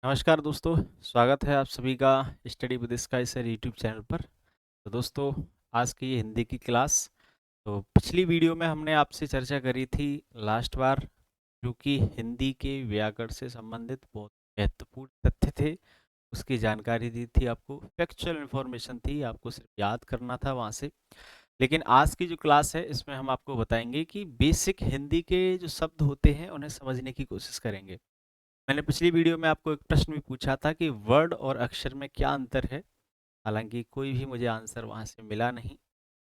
नमस्कार दोस्तों, स्वागत है आप सभी का study with sky sir YouTube channel पर। तो दोस्तों, आज की ये हिंदी की क्लास। तो पिछली वीडियो में हमने आपसे चर्चा करी थी लास्ट बार, जो कि हिंदी के व्याकरण से संबंधित बहुत महत्वपूर्ण तथ्य थे, उसकी जानकारी दी थी आपको। फैक्चुअल इन्फॉर्मेशन थी, आपको सिर्फ याद करना था वहाँ से। लेकिन आज की जो क्लास है, इसमें हम आपको बताएंगे कि बेसिक हिंदी के जो शब्द होते हैं उन्हें समझने की कोशिश करेंगे। मैंने पिछली वीडियो में आपको एक प्रश्न भी पूछा था कि वर्ड और अक्षर में क्या अंतर है। हालांकि कोई भी मुझे आंसर वहां से मिला नहीं।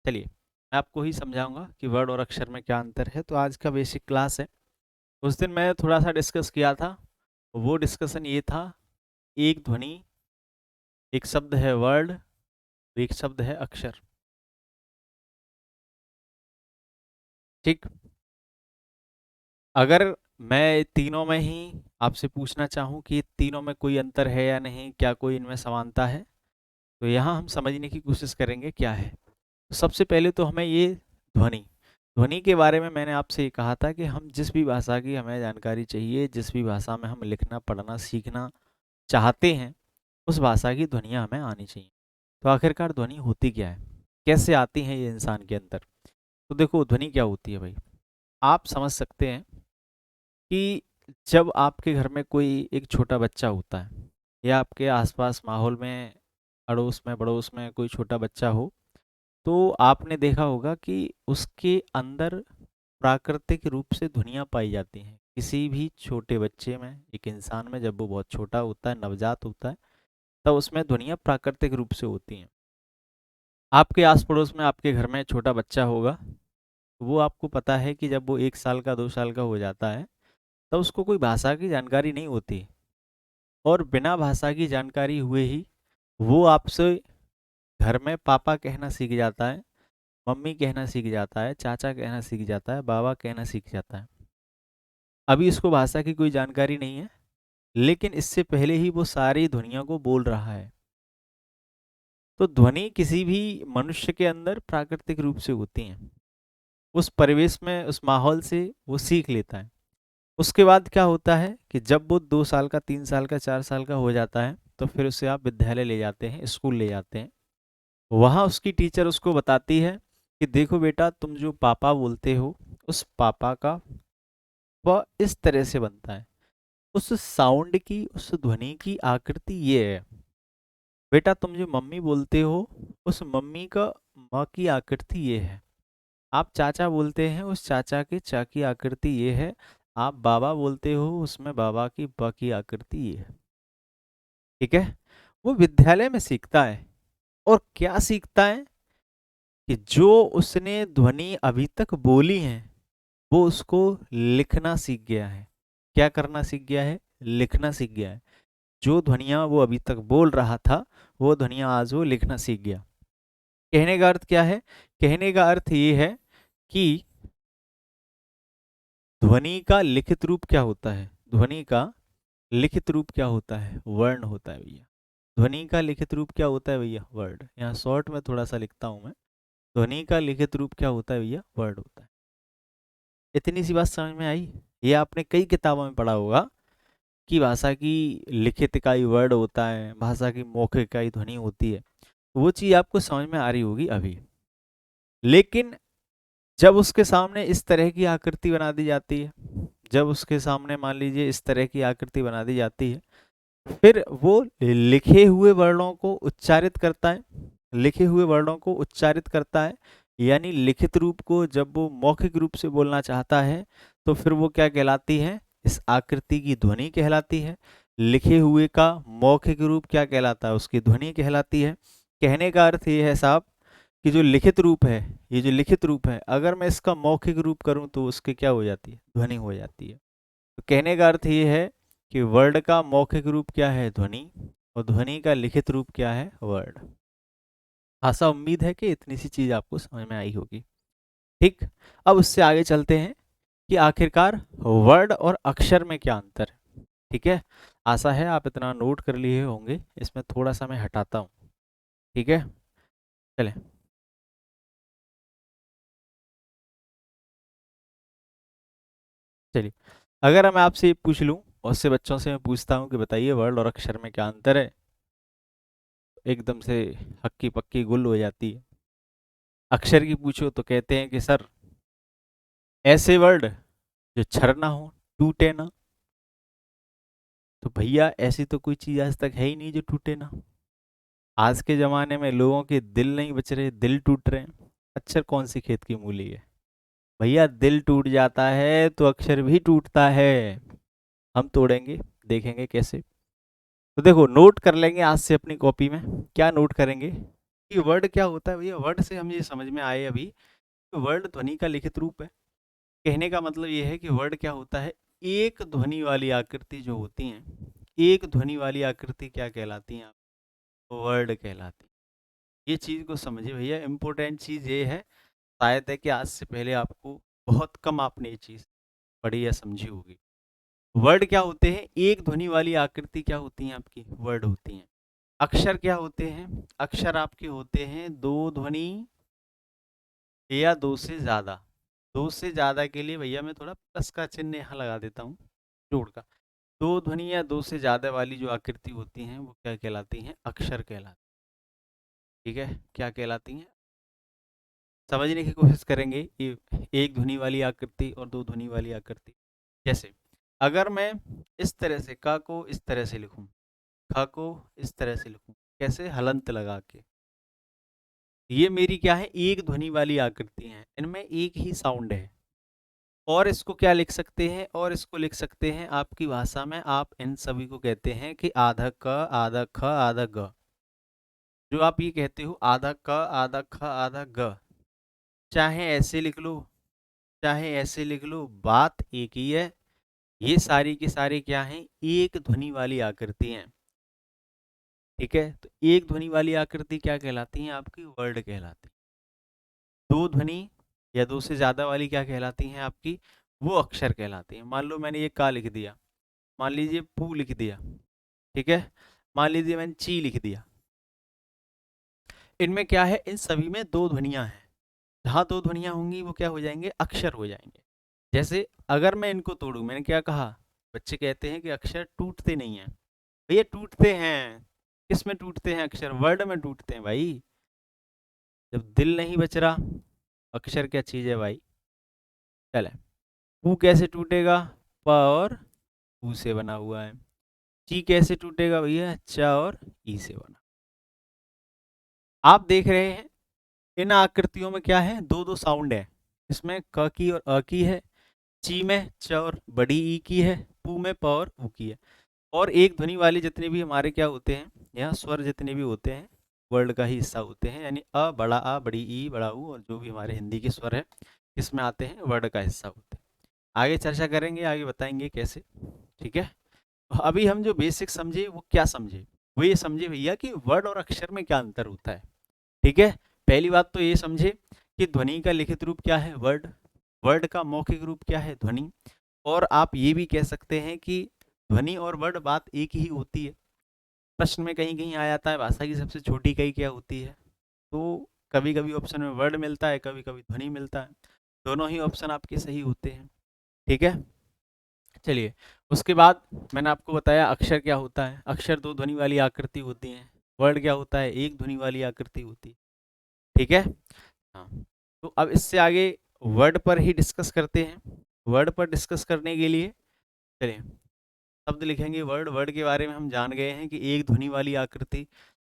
चलिए, मैं आपको ही समझाऊंगा कि वर्ड और अक्षर में क्या अंतर है। तो आज का बेसिक क्लास है। उस दिन मैं थोड़ा सा डिस्कस किया था। वो डिस्कशन ये था, एक ध्वनि, एक शब्द है वर्ड, एक शब्द है अक्षर। ठीक। अगर मैं तीनों में ही आपसे पूछना चाहूँ कि तीनों में कोई अंतर है या नहीं, क्या कोई इनमें समानता है, तो यहाँ हम समझने की कोशिश करेंगे क्या है। सबसे पहले तो हमें ये ध्वनि ध्वनि के बारे में मैंने आपसे ये कहा था कि हम जिस भी भाषा की हमें जानकारी चाहिए, जिस भी भाषा में हम लिखना पढ़ना सीखना चाहते हैं, उस भाषा की ध्वनियाँ हमें आनी चाहिए। तो आखिरकार ध्वनि होती क्या है, कैसे आती हैं ये इंसान के अंदर। तो देखो, ध्वनि क्या होती है भाई। आप समझ सकते हैं कि जब आपके घर में कोई एक छोटा बच्चा होता है, या आपके आसपास माहौल में, अड़ोस में पड़ोस में कोई छोटा बच्चा हो, तो आपने देखा होगा कि उसके अंदर प्राकृतिक रूप से ध्वनियाँ पाई जाती हैं। किसी भी छोटे बच्चे में, एक इंसान में, जब वो बहुत छोटा होता है, नवजात होता है, तब उसमें ध्वनियाँ प्राकृतिक रूप से होती हैं। आपके आस पड़ोस में आपके घर में छोटा बच्चा होगा, वो आपको पता है कि जब वो 1 साल का 2 साल का हो जाता है, तब उसको कोई भाषा की जानकारी नहीं होती, और बिना भाषा की जानकारी हुए ही वो आपसे घर में पापा कहना सीख जाता है, मम्मी कहना सीख जाता है, चाचा कहना सीख जाता है, बाबा कहना सीख जाता है। अभी इसको भाषा की कोई जानकारी नहीं है, लेकिन इससे पहले ही वो सारी ध्वनियों को बोल रहा है। तो ध्वनि किसी भी मनुष्य के अंदर प्राकृतिक रूप से होती हैं। उस परिवेश में, उस माहौल से वो सीख लेता है। उसके बाद क्या होता है कि जब वो 2 साल का, 3 साल का, 4 साल का हो जाता है, तो फिर उसे आप विद्यालय ले जाते हैं, स्कूल ले जाते हैं। वहाँ उसकी टीचर उसको बताती है कि देखो बेटा, तुम जो पापा बोलते हो, उस पापा का वह इस तरह से बनता है। उस साउंड की, उस ध्वनि की आकृति ये है। बेटा, तुम जो मम्मी बोलते हो, उस मम्मी का माँ की आकृति ये है। आप चाचा बोलते हैं, उस चाचा के चा की आकृति ये है। आप बाबा बोलते हो, उसमें बाबा की बा की आकृति ये है। ठीक है। वो विद्यालय में सीखता है, और क्या सीखता है कि जो उसने ध्वनि अभी तक बोली है, वो उसको लिखना सीख गया है। क्या करना सीख गया है? लिखना सीख गया है। जो ध्वनियाँ वो अभी तक बोल रहा था, वो ध्वनियाँ आज वो लिखना सीख गया। कहने का अर्थ क्या है? कहने का अर्थ ये है कि ध्वनि का लिखित रूप क्या होता है? ध्वनि का लिखित रूप क्या होता है? वर्ण होता है भैया। ध्वनि का लिखित रूप क्या होता है भैया? वर्ड। यहाँ शॉर्ट में थोड़ा सा लिखता हूं मैं। ध्वनि का लिखित रूप क्या होता है भैया? वर्ड होता है। इतनी सी बात समझ में आई? ये आपने कई किताबों में पढ़ा होगा कि भाषा की लिखित इकाई वर्ड होता है, भाषा की मौखिक इकाई ध्वनि होती है। वो चीज़ आपको समझ में आ रही होगी अभी। लेकिन जब उसके सामने इस तरह की आकृति बना दी जाती है, जब उसके सामने मान लीजिए इस तरह की आकृति बना दी जाती है, फिर वो लिखे हुए वर्णों को उच्चारित करता है। लिखे हुए वर्णों को उच्चारित करता है, यानी लिखित रूप को जब वो मौखिक रूप से बोलना चाहता है, तो फिर वो क्या कहलाती है? इस आकृति की ध्वनि कहलाती है। लिखे हुए का मौखिक रूप क्या कहलाता है? उसकी ध्वनि कहलाती है। कहने का अर्थ ये है साहब, कि जो लिखित रूप है, ये जो लिखित रूप है, अगर मैं इसका मौखिक रूप करूं तो उसकी क्या हो जाती है? ध्वनि हो जाती है। तो कहने का अर्थ ये है कि वर्ड का मौखिक रूप क्या है? ध्वनि। और ध्वनि का लिखित रूप क्या है? वर्ड। आशा उम्मीद है कि इतनी सी चीज आपको समझ में आई होगी। ठीक। अब उससे आगे चलते हैं कि आखिरकार वर्ड और अक्षर में क्या अंतर है। ठीक है। आशा है आप इतना नोट कर लिए होंगे। इसमें थोड़ा सा मैं हटाता हूँ। ठीक है। चलें। चलिए, अगर मैं आपसे ये पूछ लूँ बहुत से बच्चों से मैं पूछता हूँ कि बताइए वर्ड और अक्षर में क्या अंतर है, एकदम से हक्की पक्की गुल हो जाती है। अक्षर की पूछो तो कहते हैं कि सर ऐसे वर्ड जो छर ना हो, टूटे ना। तो भैया ऐसी तो कोई चीज आज तक है ही नहीं जो टूटे ना। आज के जमाने में लोगों के दिल नहीं बच रहे, दिल टूट रहे हैं। अक्षर कौन सी खेत की मूली है भैया, दिल टूट जाता है तो अक्षर भी टूटता है। हम तोड़ेंगे, देखेंगे कैसे। तो देखो नोट कर लेंगे आज से अपनी कॉपी में। क्या नोट करेंगे कि वर्ड क्या होता है भैया। वर्ड से हम ये समझ में आए अभी कि वर्ड ध्वनि का लिखित रूप है। कहने का मतलब ये है कि वर्ड क्या होता है, एक ध्वनि वाली आकृति जो होती हैं, एक ध्वनि वाली आकृति क्या कहलाती हैं, वर्ड कहलाती हैं। ये चीज को समझिए भैया, इंपॉर्टेंट चीज ये है। शायद है कि आज से पहले आपको बहुत कम आपने ये चीज पढ़ी या समझी होगी। वर्ड क्या होते हैं, एक ध्वनि वाली आकृति क्या होती है आपकी, वर्ड होती हैं। अक्षर क्या होते हैं, अक्षर आपके होते हैं दो ध्वनि या दो से ज्यादा। दो से ज्यादा के लिए भैया मैं थोड़ा प्लस का चिन्ह यहाँ लगा देता हूँ, जोड़ का। दो ध्वनि या दो से ज्यादा वाली जो आकृति होती हैं वो क्या कहलाती हैं, अक्षर कहलाती। ठीक है, क्या कहलाती हैं, समझने की कोशिश करेंगे कि एक ध्वनि वाली आकृति और दो ध्वनि वाली आकृति। जैसे अगर मैं इस तरह से क को इस तरह से लिखूं, ख को इस तरह से लिखूं, कैसे, हलंत लगा के, ये मेरी क्या है, एक ध्वनि वाली आकृति है, इनमें एक ही साउंड है। और इसको क्या लिख सकते हैं, और इसको लिख सकते हैं आपकी भाषा में, आप इन सभी को कहते हैं कि आधा क आधा ख आधा ग। जो आप ये कहते हो आधा क आधा ख आधा ग, चाहे ऐसे लिख लो चाहे ऐसे लिख लो, बात एक ही है। ये सारी की सारी क्या हैं, एक ध्वनि वाली आकृति हैं। ठीक है, तो एक ध्वनि वाली आकृति क्या कहलाती है आपकी, वर्ड कहलाती है। दो ध्वनि या दो से ज्यादा वाली क्या कहलाती हैं आपकी, वो अक्षर कहलाती हैं। मान लो मैंने ये का लिख दिया, मान लीजिए पू लिख दिया, ठीक है, मान लीजिए मैंने ची लिख दिया। इनमें क्या है, इन सभी में दो ध्वनियां हैं। जहां दो ध्वनियां होंगी वो क्या हो जाएंगे, अक्षर हो जाएंगे। जैसे अगर मैं इनको तोड़ू, मैंने क्या कहा, बच्चे कहते हैं कि अक्षर टूटते नहीं हैं। भैया टूटते हैं। किस में टूटते हैं अक्षर, वर्ड में टूटते हैं भाई। जब दिल नहीं बच रहा, अक्षर क्या चीज है भाई। चले, पू कैसे टूटेगा, प और ऊ से बना हुआ है। ची कैसे टूटेगा भैया, च और ई से बना। आप देख रहे हैं इन आकृतियों में क्या है, दो दो साउंड है। इसमें क की और अ की है, ची में च और बड़ी ई की है, पू में प और ऊ की है। और एक ध्वनि वाले जितने भी हमारे क्या होते हैं, यहाँ स्वर जितने भी होते हैं वर्ड का ही हिस्सा होते हैं, यानी अ बड़ा आ बड़ी ई बड़ा ऊ, और जो भी हमारे हिंदी के स्वर है इसमें आते हैं, वर्ड का हिस्सा होते हैं। आगे चर्चा करेंगे, आगे बताएंगे कैसे। ठीक है, अभी हम जो बेसिक समझे वो क्या समझे, वो ये समझे भैया कि वर्ड और अक्षर में क्या अंतर होता है। ठीक है, पहली बात तो ये समझे कि ध्वनि का लिखित रूप क्या है, वर्ड। वर्ड का मौखिक रूप क्या है, ध्वनि। और आप ये भी कह सकते हैं कि ध्वनि और वर्ड बात एक ही होती है। प्रश्न में कहीं कहीं आ जाता है भाषा की सबसे छोटी इकाई क्या होती है, तो कभी कभी ऑप्शन में वर्ड मिलता है, कभी कभी ध्वनि मिलता है। दोनों ही ऑप्शन आपके सही होते हैं। ठीक है, चलिए उसके बाद मैंने आपको बताया अक्षर क्या होता है। अक्षर दो ध्वनि वाली आकृति होती है। वर्ड क्या होता है, एक ध्वनि वाली आकृति होती है। ठीक है, हाँ। तो अब इससे आगे वर्ड पर ही डिस्कस करते हैं। वर्ड पर डिस्कस करने के लिए चलिए शब्द लिखेंगे। वर्ड, वर्ड के बारे में हम जान गए हैं कि एक ध्वनि वाली आकृति।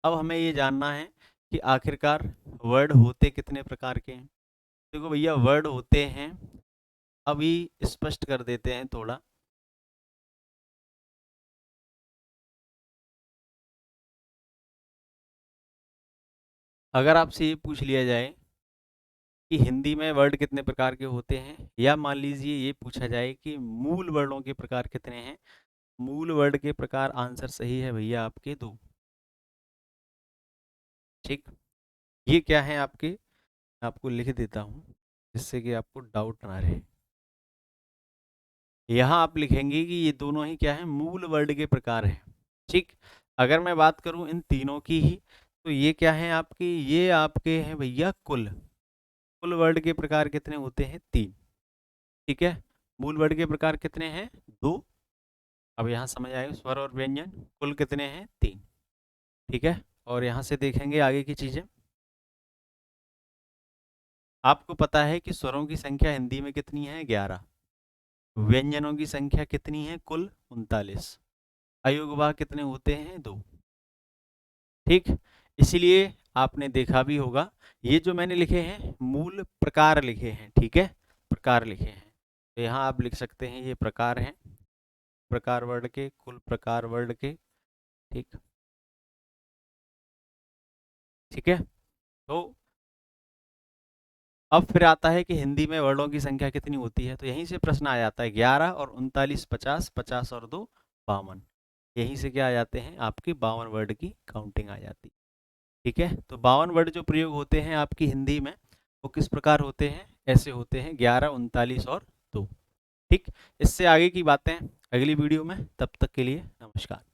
अब हमें ये जानना है कि आखिरकार वर्ड होते कितने प्रकार के हैं। देखो भैया वर्ड होते हैं, अभी स्पष्ट कर देते हैं थोड़ा। अगर आपसे ये पूछ लिया जाए कि हिंदी में वर्ड कितने प्रकार के होते हैं, या मान लीजिए ये पूछा जाए कि मूल वर्णों के प्रकार कितने हैं, मूल वर्ड के प्रकार, आंसर सही है भैया आपके दो। ठीक, ये क्या है आपके, आपको लिख देता हूँ जिससे कि आपको डाउट ना रहे। यहाँ आप लिखेंगे कि ये दोनों ही क्या है, मूल वर्ड के प्रकार हैं। ठीक, अगर मैं बात करूं इन तीनों की ही, तो ये क्या है आपके, ये आपके हैं भैया कुल। कुल वर्ड के प्रकार कितने होते हैं, तीन। ठीक है, मूल वर्ड के प्रकार कितने हैं, दो। अब यहाँ समझ आएगा स्वर और व्यंजन कुल कितने हैं 3। ठीक है, और यहाँ से देखेंगे आगे की चीजें। आपको पता है कि स्वरों की संख्या हिंदी में कितनी है 11, व्यंजनों की संख्या कितनी है कुल 39, अयुग्म कितने होते हैं 2। ठीक, इसीलिए आपने देखा भी होगा ये जो मैंने लिखे हैं मूल प्रकार लिखे हैं। ठीक है, प्रकार लिखे हैं, तो यहाँ आप लिख सकते हैं ये प्रकार हैं, प्रकार वर्ड के, कुल प्रकार वर्ड के। ठीक, ठीक है, तो अब फिर आता है कि हिंदी में वर्णों की संख्या कितनी होती है, तो यहीं से प्रश्न आ जाता है 11 और 39 50, 50 और 2 52, यहीं से क्या आ जाते हैं आपके 52 वर्ड की काउंटिंग आ जाती है। ठीक है, तो 52 वर्ड जो प्रयोग होते हैं आपकी हिंदी में वो किस प्रकार होते हैं, ऐसे होते हैं 11, 39 और 2। ठीक, इससे आगे की बातें अगली वीडियो में, तब तक के लिए नमस्कार।